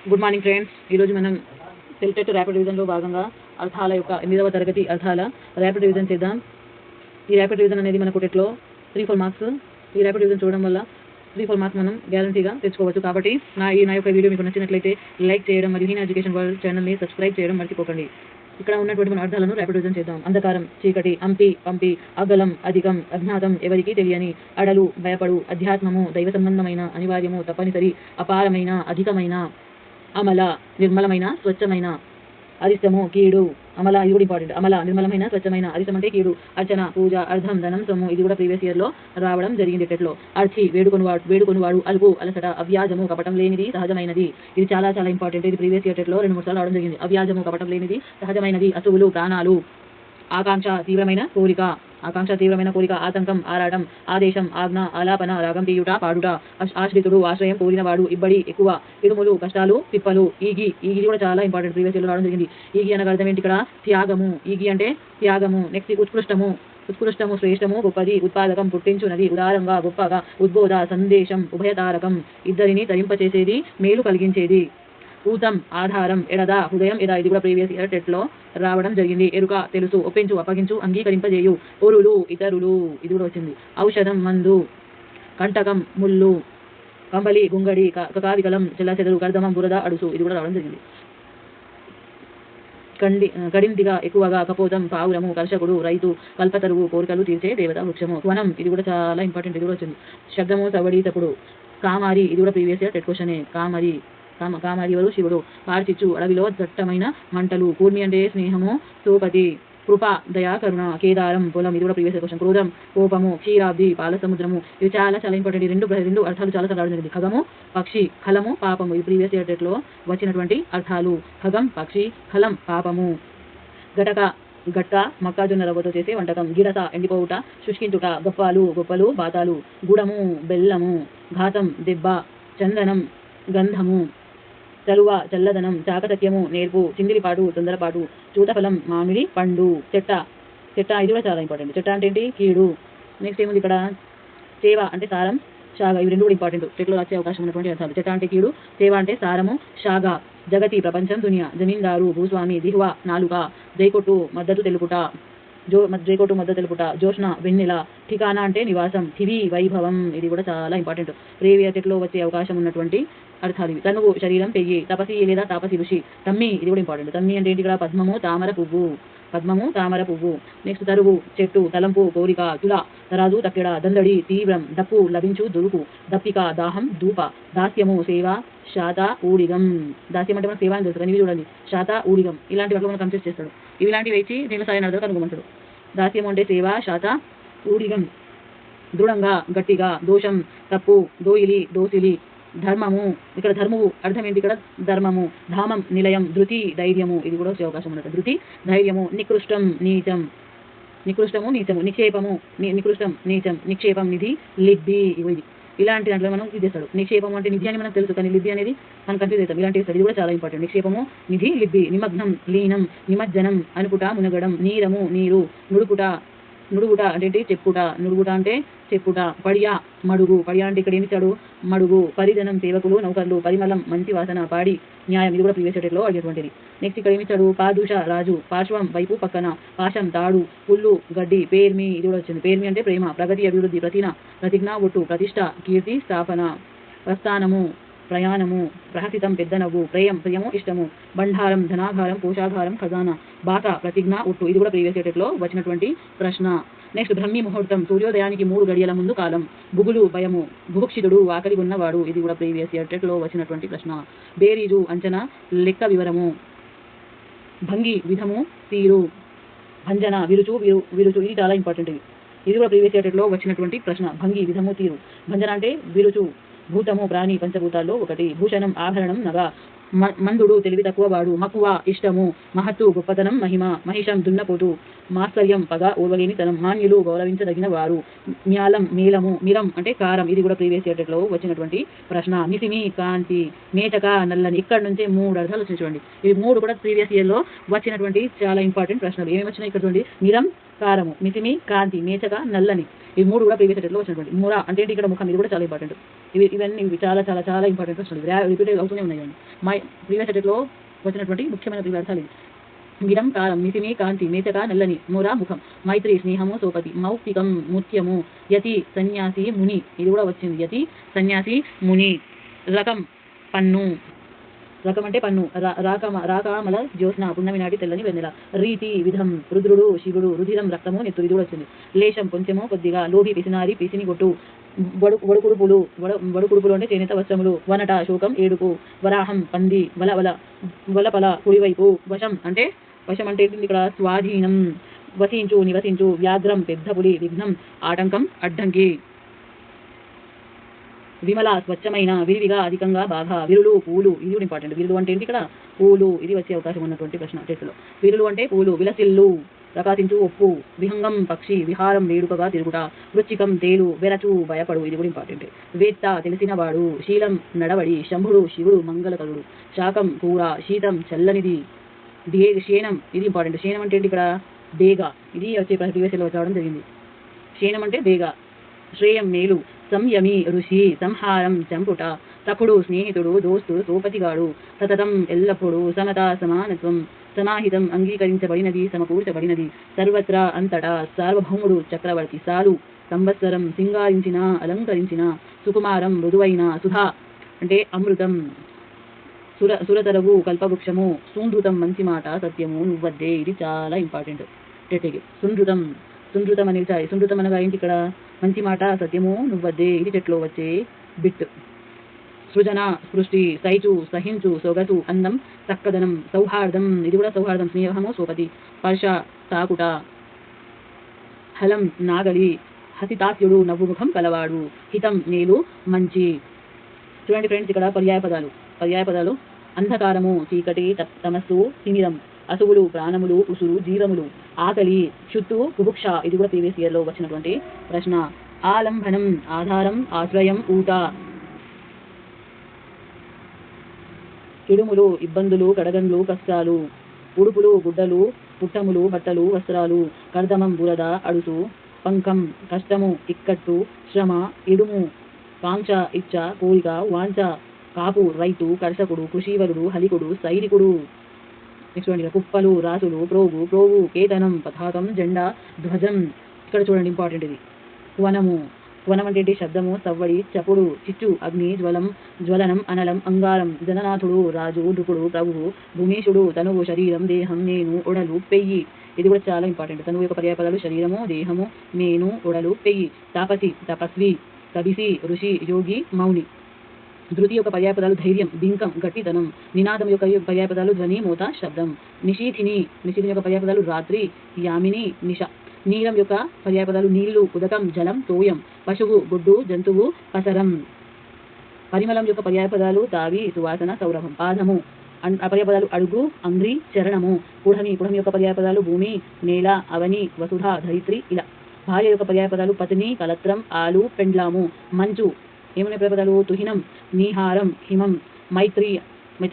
Good morning friends. ఈరోజు మనం సెల్టెట్ rapid రివిజన్లో భాగంగా అర్థాల యొక్క 8వ తరగతి అర్థాల ర్యాపిడ్ రివిజన్ చేద్దాం. ఈ ర్యాపిడ్ రివిజన్ అనేది మనకు టెట్లో 3-4 మార్క్స్. ఈ ర్యాపిడ్ రివిజన్ చూడడం వల్ల 3-4 మార్క్స్ మనం గ్యారంటీగా తెచ్చుకోవచ్చు. కాబట్టి నా యొక్క వీడియో మీకు నచ్చినట్లయితే లైక్ చేయడం మరియు హీనా ఎడ్యుకేషన్ వరల్డ్ ఛానల్ని సబ్స్క్రైబ్ చేయడం మర్చిపోకండి. ఇక్కడ ఉన్నటువంటి మన అర్థాలను ర్యాపిడ్ రివిజన్ చేద్దాం. అంధకారం, చీకటి, అంపి, పంపి, అగలం, అధికం, అజ్ఞాతం, ఎవరికి తెలియని, అడలు, భయపడు, అధ్యాత్మము, దైవ సంబంధమైన, అనివార్యము, తప్పనిసరి, అపారమైన, అధికమైన, అమల, నిర్మలమైన, స్వచ్ఛమైన, అరిష్టము, కీడు. అమల ఇది కూడా ఇంపార్టెంట్. అమల, నిర్మలమైన, స్వచ్ఛమైన, అరిష్టం అంటే కీడు, అర్చన, పూజ, అర్థం, ధనం, సొమ్ము. ఇది కూడా ప్రీవియస్ ఇయర్లో రావడం జరిగింది టెట్లో. అర్చి, వేడుకొనువాడు, అలుపు, అలసట, అవ్యాజము, కపటం లేనిది, సహజమైనది. ఇది చాలా చాలా ఇంపార్టెంట్. ఇది ప్రీవియస్ ఇయర్ టెట్లో 2-3 సార్లు రావడం జరిగింది. అవ్యాజము, కపటం లేనిది, సహజమైనది, అసువులు, ప్రాణాలు. ఆకాంక్ష, తీవ్రమైన కోరిక, ఆతంకం, ఆరాటం, ఆదేశం, ఆజ్ఞ, ఆలాపన, రాగం తీయుట, పాడుట, ఆశ్రితుడు, ఆశ్రయం కోరినవాడు, ఇబ్బడి, ఎక్కువ, ఇడుములు, కష్టాలు, తిప్పలు. ఈగి కూడా చాలా ఇంపార్టెంట్. ప్రీవియస్ ఇయర్లో రావడం జరిగింది. ఈగి అనగా అర్థం ఏంటి? ఇక్కడ త్యాగము. ఈగి అంటే త్యాగము. నెక్స్ట్ ఉత్కృష్టము, శ్రేష్టము, గొప్పది, ఉత్పాదకం, పుట్టించున్నది, ఉదారంగా, గొప్పగా, ఉద్బోధ, సందేశం, ఉభయతారకం, ఇద్దరిని తరింపచేసేది, మేలు కలిగించేది. ఊతం, ఆధారం, ఎడద, హృదయం, ఎద. ఇది కూడా ప్రీవియస్ ఇయర్ టెట్లో రావడం జరిగింది. ఎరుక, తెలుసు, ఒప్పించు, అప్పగించు, అంగీకరింపజేయు. ఒరులు, ఇతరులు. ఇది కూడా వచ్చింది. ఔషధం, మందు. కంటకం, ముళ్ళు. కంబలి, గుంగడి, కకావికలం, చెల్లాచెదరు, కర్దమం, బురద, అడుసు. ఇది కూడా రావడం జరిగింది. కడింతిగా, ఎక్కువగా, కపోతం, పావురము, కర్షకుడు, రైతు, కల్పతరువు, కోరికలు తీర్చే దేవత, వృక్షము. వనం, ఇది కూడా చాలా ఇంపార్టెంట్. ఇది కూడా వచ్చింది. శబ్దము, సవడి, తప్పుడు. కామారి, ఇది కూడా ప్రీవియస్ ఇయర్ టెట్ క్వశ్చనే. కామారి ఎవరు? శివుడు. కార్చిచ్చు, అడవిలో దట్టమైన మంటలు. కూర్మి అంటే స్నేహము, సోపతి. కృప, దయా, కరుణ. కేదారం, పొలం. ఇది కూడా ప్రీవియస్ ఇయర్ క్వశ్చన్. క్రోధం, కోపము. క్షీరాబ్ది, పాల సముద్రము. ఇది చాలా చాలా ఇంపార్టెంట్. ఈ రెండు అర్థాలు చాలా చాలా జరిగింది. ఖగము, పక్షి, ఖలము, పాపము. ఇది ప్రీవియస్ ఇయర్ టెట్లో వచ్చినటువంటి అర్థాలు. ఖగం, పక్షి, ఖలం, పాపము. గట్క, మొక్కజొన్న రవ్వతో చేసే వంటకం. గిడస, ఎండిపోవుట, శుష్కించుట. గొప్పలు, బాతాలు. గుడము, బెల్లము. ఘాతం, దెబ్బ. చందనం, గంధము. చలువ, చల్లదనం. చాకచక్యము, నేర్పు. చిందిరిపాటు, తొందరపాటు. చూతఫలం, మామిడి పండు. చెట్ట, ఇది కూడా చాలా ఇంపార్టెంట్. చెట్ట అంటే ఏంటి? కీడు. నెక్స్ట్ ఏముంది ఇక్కడ? సేవ అంటే సారం, షాగ. ఇవి రెండు కూడా ఇంపార్టెంట్. చెట్లో వచ్చే అవకాశం ఉన్నటువంటి అర్థాలు. చెట్ట అంటే కీడు, సేవ అంటే సారము, షాగ. జగతి, ప్రపంచం, దునియా. జమీందారు, భూస్వామి. దిహ్వ, నాలుక. జైకొట్టు, మద్దతు తెలుపుట. జోష్న, వెన్నెల. ఠికానా అంటే నివాసం. ఠివి, వైభవం. ఇది కూడా చాలా ఇంపార్టెంట్. ప్రీవియస్ టెట్లో వచ్చే అవకాశం ఉన్నటువంటి అర్థాలు ఇవి. తనువు, శరీరం, పెయ్యి. తపసి లేదా తాపసి ఋషి. తమ్మి, ఇది కూడా ఇంపార్టెంట్. తమ్మి అంటే ఏంటి? ఇక్కడ పద్మము, తామర పువ్వు. నెక్స్ట్ తరువు, చెట్టు. తలంపు, కోరిక. తుల, తరాజు, తక్కెడ. దందడి, తీవ్రం. దప్పు, లభించు, దొరుకు. దప్పిక, దాహం, ధూప. దాస్యము, సేవ, శాత, ఊడిగం. దాస్యం అంటే మన సేవ అని తెలుసు కానీ ఇవి చూడండి. శాత, ఊడిగం ఇలాంటి వాటిలో మనం కన్ఫ్యూజ్ చేస్తాడు. ఇలాంటివి వేచి దీనిలో సరైన అర్థం కనుగొమంటాడు. దాస్యము అంటే సేవ, శాత, ఊడిగం. దృఢంగా, గట్టిగా. దోషం, తప్పు. దోయిలి, దోసిలి. ధర్మము, ఇక్కడ ధర్మము అర్థం ఏంటి? ఇక్కడ ధర్మము. ధామం, నిలయం. ధృతి, ధైర్యము. ఇది కూడా వచ్చే అవకాశం ఉన్నట్టు. ధృతి, ధైర్యము. నికృష్టం, నీచం. నికృష్టము, నీచము. నిక్షేపము, నికృష్టం, నీచం. నిక్షేపం, నిధి, లిబ్బి. ఇది ఇలాంటి దాంట్లో మనం ఇది చేస్తాడు. నిక్షేపము అంటే నిధి అని మనకు తెలుసు కానీ లిబ్బి అనేది మనం కన్ఫ్యూజ్ అవుతాం. ఇలాంటి ఇది కూడా చాలా ఇంపార్టెంట్. నిక్షేపము, నిధి, లిబ్బి. నిమగ్నం, లీనం. నిమజ్జనం, అనుకుట, మునగడం. నీరము, నీరు. నుడుగుట అంటే ఏంటి? చెప్పుట. నుడుగుట అంటే చెప్పుట. పడియా, మడుగు. పడియా అంటే ఇక్కడ ఏమిచ్చాడు? మడుగు. పరిజనం, సేవకులు, నౌకర్లు. పరిమళం, మంచి వాసన. పాడి, న్యాయం. ఇది కూడా ప్రీవియస్ టెట్లో అడిగేటువంటిది. నెక్స్ట్ ఇక్కడ ఏమిచ్చాడు? పాదూష, రాజు. పార్శ్వం, వైపు, పక్కన. పాశం, తాడు. పుల్లు, గడ్డి. పేర్మి, ఇది కూడా వచ్చింది. పేర్మి అంటే ప్రేమ. ప్రగతి, అభివృద్ధి. ప్రతిజ్ఞ, ఒట్టు. ప్రతిష్ట, కీర్తి, స్థాపన. ప్రస్థానము, ప్రయాణము. ప్రహసితం, పెద్ద నవ్వు. ప్రియము, ఇష్టము. బండారం, ధనాధారం, కోశాధారం, ఖజానా. బాట, ప్రతిజ్ఞ, ఒట్టు. ఇది కూడా ప్రీవియస్ టెట్లో వచ్చినటువంటి ప్రశ్న. నెక్స్ట్ బ్రహ్మీ ముహూర్తం, సూర్యోదయానికి 3 గడియల ముందు కాలం. బుగులు, భయము. బుభుక్షితుడు, ఆకలి ఉన్నవాడు. ఇది కూడా ప్రీవియస్ ఇయర్ టెట్లో వచ్చినటువంటి ప్రశ్న. బేరీజు, అంచనా, లెక్క, వివరము. భంగి, విధము, తీరు. భంజన, విరుచు. ఇది చాలా ఇంపార్టెంట్. ఇది కూడా ప్రీవియస్ ఇయర్ టెట్లో వచ్చినటువంటి ప్రశ్న. భంగి, విధము, తీరు. భంజన అంటే విరుచు. భూతము, ప్రాణి, పంచభూతాల్లో ఒకటి. భూషణం, ఆభరణం, నగ. మందుడు, తెలివి తక్కువవాడు. మక్కువ, ఇష్టము. మహత్తు, గొప్పతనం, మహిమ. మహిషం, దున్నపోతు. మాత్సర్యం, పగ, ఓర్వలేనితనం. మాన్యులు, గౌరవించదగిన వారు. మ్యాలం, మేలము. మిరం అంటే కారం. ఇది కూడా ప్రీవియస్ ఇయర్ టెట్లో వచ్చినటువంటి ప్రశ్న. మిసిమి, కాంతి. మేచక, నల్లని. ఇక్కడ నుంచే 3 అర్థాలు వచ్చినాయి చూడండి. ఇవి 3 కూడా ప్రీవియస్ ఇయర్లో వచ్చినటువంటి చాలా ఇంపార్టెంట్ ప్రశ్నలు. ఏమేమి వచ్చినాయి ఇక్కడ చూడండి? మిరం, కారము. మిసిమి, కాంతి. మేచక, నల్లని. ఇవి 3 కూడా ప్రీవియస్ టెట్లో వచ్చినటువంటి. మూర అంటే ఇక్కడ ముఖం. ఇది కూడా చాలా ఇంపార్టెంట్. ఇవన్నీ చాలా చాలా చాలా ఇంపార్టెంట్ ప్రశ్నలు. రిపీట్ అవుతూనే ఉన్నాయి. ప్రీవియస్ అటెట్లో వచ్చినటువంటి ముఖ్యమైన ప్రీవియస్ అర్థాలు ఇది. గిరం కారం, మిసిమి కాంతి, మేచక నల్లని, మొర ముఖం, మైత్రి స్నేహము సోపతి, మౌక్తికం ముత్యము, యతి సన్యాసి ముని, ఇది కూడా వచ్చింది. యతి సన్యాసి ముని. రకం పన్ను, రకం అంటే పన్ను. రాకామల జ్యోత్స్న, పున్నమి నాటి తెల్లని వెన్నెల. రీతి విధం, రుద్రుడు శివుడు, రుధిరం రక్తము నెత్తు, ఇది కూడా వచ్చింది. లేశం కొంచెము కొద్దిగా, లోభి పిసినారి పిసిని కొట్టు, వడుకుడుపులు అంటే చేనేత వస్త్రములు. వనట శోకం ఏడుపు. వరాహం పంది. వలపల కుడివైపు. వశం అంటే ఇక్కడ స్వాధీనం. వసించు నివసించు. వ్యాఘ్రం పెద్ద పులి. విఘ్నం ఆటంకం అడ్డంకి. విమల స్వచ్ఛమైన, విరివిగా అధికంగా బాగా. విరులు పూలు, ఇది కూడా ఇంపార్టెంట్. విరులు అంటే ఏంటి ఇక్కడ పూలు, ఇది వచ్చే అవకాశం ఉన్నటువంటి ప్రశ్న టెస్టులో. విరులు అంటే పూలు. విలసిల్లు ప్రకాశించు ఒప్పు. విహంగం పక్షి. విహారం వేడుకగా తిరుగుట. వృచ్చికం తేలు. వెరచు భయపడు, ఇది కూడా ఇంపార్టెంట్. వేత్త తెలిసినవాడు. శీలం నడవడి. శంభుడు శివుడు మంగళకరుడు. శాకం కూర. శీతం చల్లనిది. శేనం, ఇది ఇంపార్టెంట్. శేనం అంటే ఇక్కడ డేగ, ఇది వచ్చే ప్రీవియస్లో రావడం జరిగింది. శేనం అంటే డేగ. శ్రేయం మేలు. సంయమి ఋషి. సంహారం చంపుట. సఖుడు స్నేహితుడు. దోస్తు సోపతిగాడు. సతతం ఎల్లప్పుడు. సమత సమానత్వం. సమాహితం అంగీకరించబడినది, సమకూర్చబడినది. సర్వత్రా అంతటా. సార్వభౌముడు చక్రవర్తి. సాలు సంవత్సరం. సింగారించిన అలంకరించిన. సుకుమారం మృదువైన. సుధా అంటే అమృతం. సురతరవు కల్పవృక్షము. సుంధృతం మంచి మాట సత్యము నువ్వద్దే, ఇది చాలా ఇంపార్టెంట్. టెట్కి సుంధృతం అనేది సుంధృతం అనగా ఏంటి ఇక్కడ మంచి మాట సత్యము నువ్వద్దే, ఇది చెట్లో వచ్చే బిట్. సృజన స్పృష్టి. సైచు సహించు. సొగసు అందం చక్కదనం. సౌహార్దం, ఇది కూడా సౌహార్దం. స్నేహము సోపతి. స్పర్శ తాకుట. హలం నాగలి. హసితాస్యుడు నవ్వుముఖం కలవాడు. హితం మేలు మంచి. చూడండి ఫ్రెండ్స్, ఇక్కడ పర్యాయపదాలు. అంధకారము చీకటి, తమస్సు తిమిరం, అసువులు ప్రాణములు, ఉసురు జీవములు, ఆకలి, క్షుత్తు కుభుక్ష, ఇది కూడా ప్రీవియస్ ఇయర్లో వచ్చినటువంటి ప్రశ్న. ఆలంబనం ఆధారం, ఆశ్రయం, ఊట. కిడుములు ఇబ్బందులు, కడగండ్లు కష్టాలు. ఉడుపులు గుడ్డలు, పుట్టములు బట్టలు, వస్త్రాలు. కర్దమం బురద, అడుసు. పంకం కష్టము, ఇక్కట్టు, శ్రమ, ఇడుము, కాంక్ష ఇచ్చ, కోరిక, వాంఛ. కాపు రైతు, కర్షకుడు, కృషివరుడు, హలికుడు, సైనికుడు. నెక్స్ట్ కుప్పలు, రాసులు, ప్రోగు, కేతనం, పతాకం, జెండా, ధ్వజం. ఇక్కడ చూడండి ఇంపార్టెంట్ ఇది. వనం అంటే ఏంటి శబ్దము, సవ్వడి, చప్పుడు, చిచ్చు, అగ్ని, జ్వలనం, అనలం, అంగారం. జననాథుడు రాజు, నృపుడు, ప్రభువు, భూమేశుడు. తనువు శరీరం, దేహం, నేను, ఒడలు, పెయ్యి, ఇది కూడా చాలా ఇంపార్టెంట్. తనువు యొక్క పర్యాయపదాలు శరీరము, దేహము, నేను, ఒడలు, పెయ్యి. తాపసి తపస్వి, కబిసి ఋషి, యోగి, మౌని. ధృతి యొక్క పర్యాయపదాలు ధైర్యం, బింకం, గట్టితనం. నినాదం యొక్క పర్యాయపదాలు ధ్వని, మోత, శబ్దం. నిషీథిని యొక్క పర్యాయపదాలు రాత్రి, యామిని, నిష. నీలం యొక్క పర్యాయపదాలు నీళ్లు, ఉదకం, జలం, తోయం. పశువు, గుడ్డు, జంతువు, పసరం. పరిమళం యొక్క పర్యాయపదాలు తావి, సువాసన, సౌరభం. పాదము పర్యాయపదాలు అడుగు, అంగ్రి, చరణము. పుఢమి యొక్క పర్యాయపదాలు భూమి, నేల, అవని, వసుధ, ధరిత్రి, ఇలా. భార్య యొక్క పర్యాయపదాలు పత్ని, కలత్రం, ఆలు, పెండ్లాము. మంచు ఏమనే పర్యాయపదాలు తుహినం, నీహారం, హిమం. మైత్రి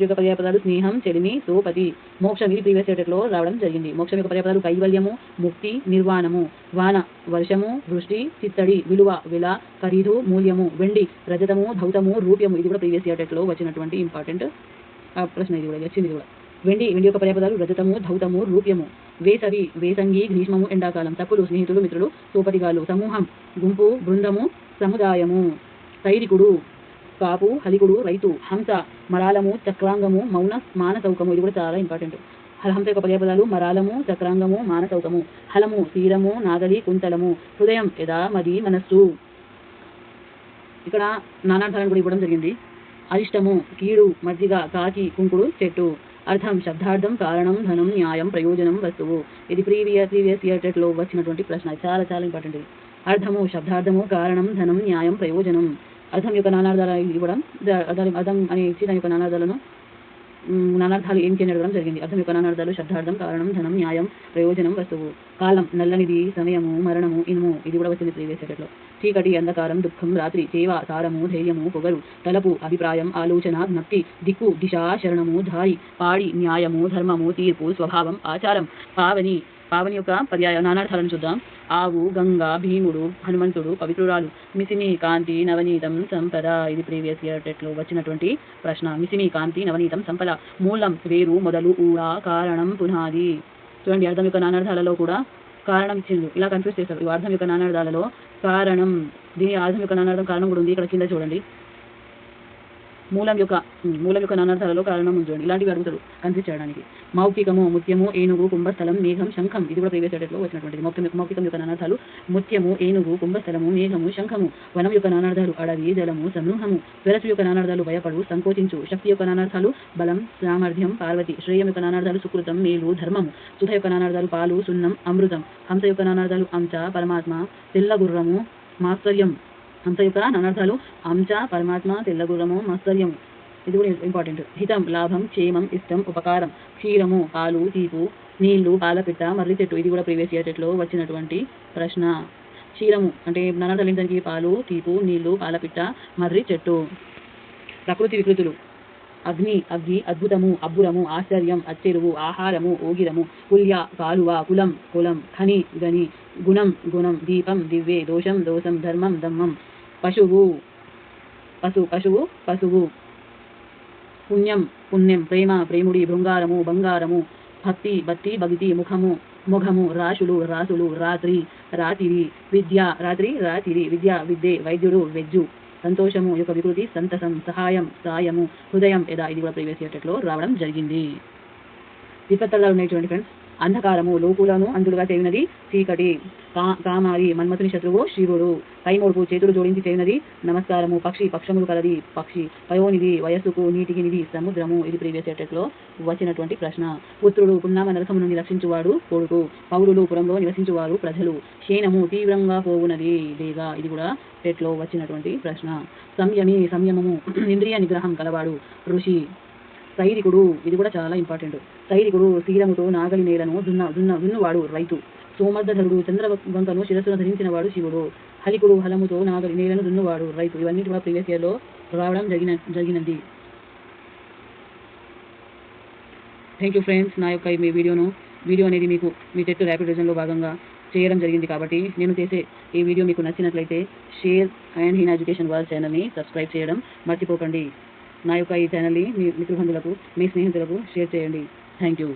యొక్క పర్యాయపదాలు స్నేహం, చెలిమి, సోపతి. మోక్షం, ఇది ప్రీవియస్ ఇయర్లో రావడం జరిగింది. మోక్షం యొక్క పర్యాయపదాలు కైవల్యము, ముక్తి, నిర్వాణము. వాన వర్షము, వృష్టి, చిత్తడి. విలువ వెల, ఖరీదు, మూల్యము. వెండి రజతము, ధౌతము, రూప్యము, ఇది కూడా ప్రీవియస్ ఇయర్లో వచ్చినటువంటి ఇంపార్టెంట్ ప్రశ్న. ఇది కూడా వచ్చింది. ఇది కూడా వెండి యొక్క పర్యాయపదాలు రజతము, ధౌతము, రూప్యము. వేసవి వేసంగి, గ్రీష్మము, ఎండాకాలం. తప్పులు స్నేహితులు, మిత్రులు, సోపతిగాలు. సమూహం గుంపు, బృందము, సముదాయము. సైనికుడు కాపు, హలికుడు, రైతు. హంస మరాలము, చక్రాంగము, మౌన, మానసౌకము, ఇది కూడా చాలా ఇంపార్టెంట్. హంస యొక్క పర్యాయపదాలు మరాలము, చక్రాంగము, మానసౌకము. హలము తీరము, నాగలి, కుంతలము. హృదయం యదా, మది, మనస్సు. ఇక్కడ నానార్థాలను కూడా ఇవ్వడం జరిగింది. అరిష్టము కీడు, మజ్జిగ, కాకి, కుంకుడు, చెట్టు. అర్థం శబ్దార్థం, కారణం, ధనం, న్యాయం, ప్రయోజనం, వస్తువు. ఇది ప్రీవియస్ ఇయర్లో వచ్చినటువంటి ప్రశ్న. చాలా చాలా ఇంపార్టెంట్ ఇది. అర్థము శబ్దార్థము, కారణం, ధనం, న్యాయం, ప్రయోజనం. అర్థం యొక్క నానార్థాలు ఇవ్వడం, అర్థం అని ఇచ్చి దాని యొక్క నానార్థాలు ఏంటి అని అడగడం జరిగింది. అర్థం యొక్క నానార్థాలు శబ్దార్థం, కారణం, ధనం, న్యాయం, ప్రయోజనం, వస్తువు. కాలం నల్లనిది, సమయము, మరణము, ఇనుము, ఇది కూడా వచ్చింది ప్రీవియస్ ఇయర్లో. చీకటి, అంధకారం, దుఃఖం, రాత్రి. చేవ సారము, ధైర్యము, పొగరు. తలపు అభిప్రాయం, ఆలోచన, జ్ఞప్తి. దిక్కు దిశ, శరణము, దారి. పాడి న్యాయము, ధర్మము, తీర్పు, స్వభావం, ఆచారం. పావని పావని యొక్క పర్యాయ నానార్థాలను చూద్దాం. ఆవు, గంగ, భీముడు, హనుమంతుడు, పవిత్రురాలు, మిసిమి, కాంతి, నవనీతం, సంపద. ఇది ప్రీవియస్ ఇయర్ టెట్లో వచ్చినటువంటి ప్రశ్న. మిసిమి, కాంతి, నవనీతం, సంపద. మూలం, వేరు, మొదలు, ఊడ, కారణం, పునాది. చూడండి, అర్థం యొక్క నానార్థాలలో కూడా కారణం ఇచ్చిండు. ఇలా కన్ఫ్యూజ్ చేస్తారు. ఈ అర్థం యొక్క నానార్థాలలో కారణం, దీని అర్థం యొక్క నానార్థం కారణం కూడా ఉంది. ఇక్కడ కింద చూడండి, మూలం యొక్క నానార్థాలలో కారణం ఉంది. చూడండి, ఇలాంటివి అడుగుతాడు కన్ఫ్యూజ్ చేయడానికి. మౌక్తికము, ముత్యము, ఏనుగు, కుంభస్థలం, మేఘం, శంఖం. ఇది కూడా ప్రీవియస్ ఇయర్లో వచ్చినటువంటిది. మౌక్తికం యొక్క నానార్థాలు ముత్యము, ఏనుగు, కుంభస్థలము, మేఘము, శంఖము. వనం యొక్క నానార్థాలు అడవి, జలము, సమూహము. స్వరసు యొక్క నానార్థాలు భయపడు, సంకోచించు. శక్తి యొక్క నానార్థాలు బలం, సామర్థ్యం, పార్వతి. శ్రేయం యొక్క నానార్థాలు సుకృతం, మేలు, ధర్మము. సుధ యొక్క నానార్థాలు పాలు, సున్నం, అమృతం. హంస యొక్క నానార్థాలు అంశ, పరమాత్మ, తెల్ల గుర్రము, మాత్సర్యం. హంస యొక్క నానార్థాలు అంశ, పరమాత్మ, తెల్లగుర్రము, మాత్సర్యం. ఇది కూడా ఇంపార్టెంట్. హితం, లాభం, క్షేమం, ఇష్టం, ఉపకారం. క్షీరము, పాలు, తీపు, నీళ్లు, పాలపిట్ట, మర్రి చెట్టు. ఇది కూడా ప్రీవియస్ ఇయర్ టెట్లో వచ్చినటువంటి ప్రశ్న. క్షీరము అంటే నానార్థాలు ఏంటంటే పాలు, తీపు, నీళ్లు, పాలపిట్ట, మర్రి చెట్టు. ప్రకృతి వికృతులు, అగ్ని, అగ్గి, అద్భుతము, అబ్బురము, ఆశ్చర్యం, అచ్చెరువు, ఆహారము, ఓగిరము, కుల్య, కాలువ, కులం, కులం, ఖని, గని. గుణం, గుణం. దీపం, దివ్వే. దోషం, దోషం. ధర్మం, ధమ్మం. పశువు, పశువు, పశువు. పుణ్యం, పుణ్యం. ప్రేమ, ప్రేముడి, బృంగారము, బంగారము. భక్తి, భక్తి, భక్తి. ముఖము, మొఘము. రాశులు, రాసులు. రాత్రి, రాతిరి. విద్య, రాత్రి, రాతిరి. విద్య, విద్యే. వైద్యుడు, వెజ్జు. సంతోషము యొక్క వికృతి సంతసం. సహాయం, సాయము. హృదయం, ఎదా. ఇది కూడా ప్రీవియస్ ఇయర్ టెట్లో రావడం జరిగింది. విపత్తలు ఉన్నాయి చూడండి ఫ్రెండ్స్. అంధకారము, లోకులను అంధులుగా చేయునది చీకటి. కామారి, మన్మథుని శత్రువు శివుడు. కైమోడుపు, చేతులు జోడించి చేయునది నమస్కారము. పక్షి, పక్షములు కలది పక్షి. పయోనిధి, వయస్సుకు నీటికి నిధి, సముద్రము. ఇది ప్రీవియస్ ఇయర్ టెట్లో వచ్చినటువంటి ప్రశ్న. పుత్రుడు, పున్నామ నరకము నుండి రక్షించువాడు కొడుకు. పౌరులు, పురంలో నివసించువారు ప్రజలు. శేనము, తీవ్రంగా పోవునది డేగ. ఇది కూడా టెట్లో వచ్చినటువంటి ప్రశ్న. సంయమి, సంయమము, ఇంద్రియ నిగ్రహం కలవాడు ఋషి. సైరికుడు, ఇది కూడా చాలా ఇంపార్టెంట్. సైరికుడు, శీలముతో నాగలి నేలను దున్నువాడు రైతు. సోమర్ధరుడు, చంద్రవంకను శిరస్సును ధరించినవాడు శివుడు. హలికుడు, హలముతో నాగలి నేలను దున్నువాడు రైతు. ఇవన్నీ కూడా ప్రీవియస్ ఇయర్లో రావడం జరిగినది. Thank you friends. నా యొక్క మీ వీడియో అనేది మీకు మీ టెట్ ర్యాపిడ్ రివిజన్లో భాగంగా చేయడం జరిగింది కాబట్టి నేను చేసే ఈ వీడియో మీకు నచ్చినట్లయితే share and Heena education world ఛానల్ని సబ్స్క్రైబ్ చేయడం మర్చిపోకండి. నా యొక్క ఈ ఛానల్ని మీ మిత్రబంధువులకు, మీ స్నేహితులకు షేర్ చేయండి. Thank you.